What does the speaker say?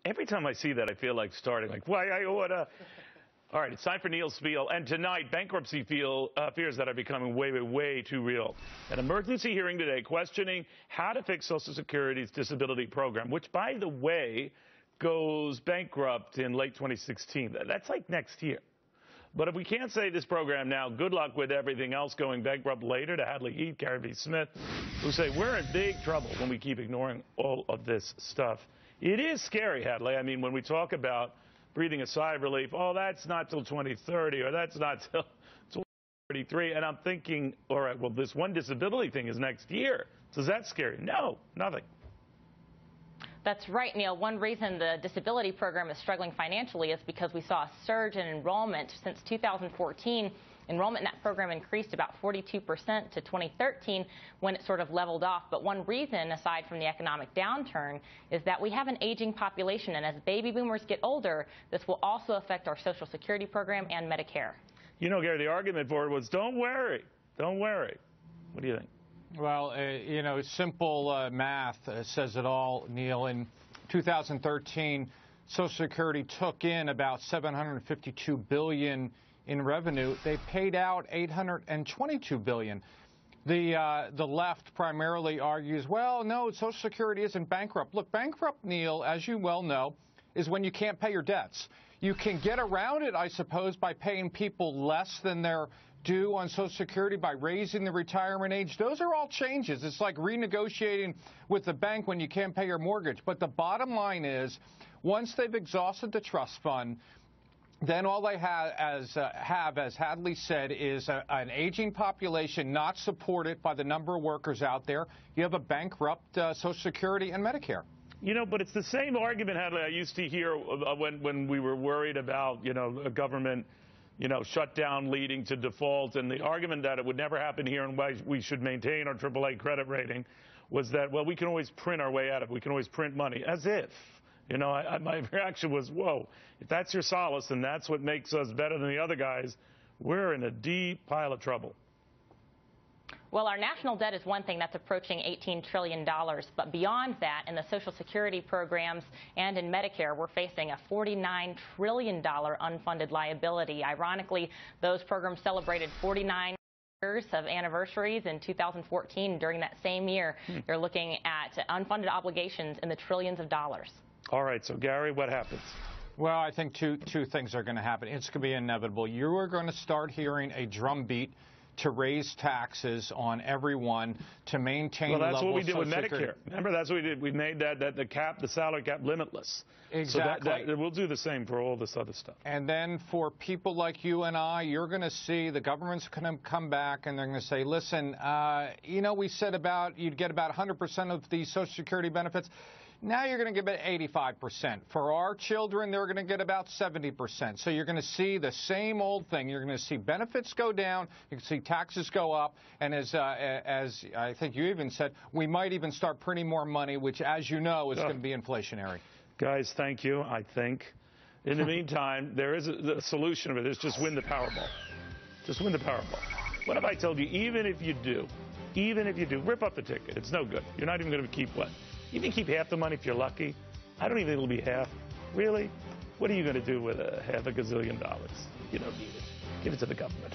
Every time I see that, I feel like starting, like, why I oughta. All right, it's time for Neil's Spiel. And tonight, bankruptcy fears that are becoming way too real. An emergency hearing today questioning how to fix Social Security's disability program, which, by the way, goes bankrupt in late 2016. That's like next year. But if we can't say this program now, good luck with everything else going bankrupt later. To Hadley Heath, Gary V. Smith, who say we're in big trouble when we keep ignoring all of this stuff. It is scary, Hadley. I mean, when we talk about breathing a sigh of relief, oh, that's not till 2030, or that's not till 2033. And I'm thinking, all right, well, this one disability thing is next year. So is that scary? No, nothing. That's right, Neil. One reason the disability program is struggling financially is because we saw a surge in enrollment. Since 2014, enrollment in that program increased about 42% to 2013 when it sort of leveled off. But one reason, aside from the economic downturn, is that we have an aging population. And as baby boomers get older, this will also affect our Social Security program and Medicare. You know, Gary, the argument for it was, don't worry. Don't worry. What do you think? Well, you know, simple math says it all, Neil. In 2013, Social Security took in about $752 billion in revenue. They paid out $822 billion. The left primarily argues, well, no, Social Security isn't bankrupt. Look, bankrupt, Neil, as you well know, is when you can't pay your debts. You can get around it, I suppose, by paying people less than they're due on Social Security, by raising the retirement age. Those are all changes. It's like renegotiating with the bank when you can't pay your mortgage. But the bottom line is, once they've exhausted the trust fund, then all they have, as Hadley said, is an aging population not supported by the number of workers out there. You have a bankrupt Social Security and Medicare. You know, but it's the same argument, Hadley, I used to hear when we were worried about, you know, a government, you know, shutdown leading to default, and the argument that it would never happen here and why we should maintain our AAA credit rating was that, well, we can always print our way out of it. We can always print money, as if. You know, my reaction was, whoa, if that's your solace and that's what makes us better than the other guys, we're in a deep pile of trouble. Well, our national debt is one thing that's approaching $18 trillion. But beyond that, in the Social Security programs and in Medicare, we're facing a $49 trillion unfunded liability. Ironically, those programs celebrated 49 years of anniversaries in 2014. During that same year, they're looking at unfunded obligations in the trillions of dollars. All right. So, Gary, what happens? Well, I think two things are going to happen. It's going to be inevitable. You are going to start hearing a drumbeat to raise taxes on everyone to maintain well, that's level what we did with Medicare. Medicare. Remember, that's what we did. We made the salary cap limitless. Exactly. So we'll do the same for all this other stuff. And then for people like you and I, you're going to see the government's going to come back and they're going to say, listen, you know, we said you'd get about 100% of the Social Security benefits. Now you're going to get about 85%. For our children, they're going to get about 70%. So you're going to see the same old thing. You're going to see benefits go down. You can see taxes go up. And as I think you even said, we might even start printing more money, which, as you know, is going to be inflationary. Guys, thank you, I think. In the meantime, there is a solution of it. It's just win the Powerball. Just win the Powerball. What if I told you, even if you do, rip up the ticket. It's no good. You're not even going to keep what? You can keep half the money if you're lucky. I don't even think it'll be half. Really? What are you going to do with $500 gazillion? You don't need it. Give it to the government.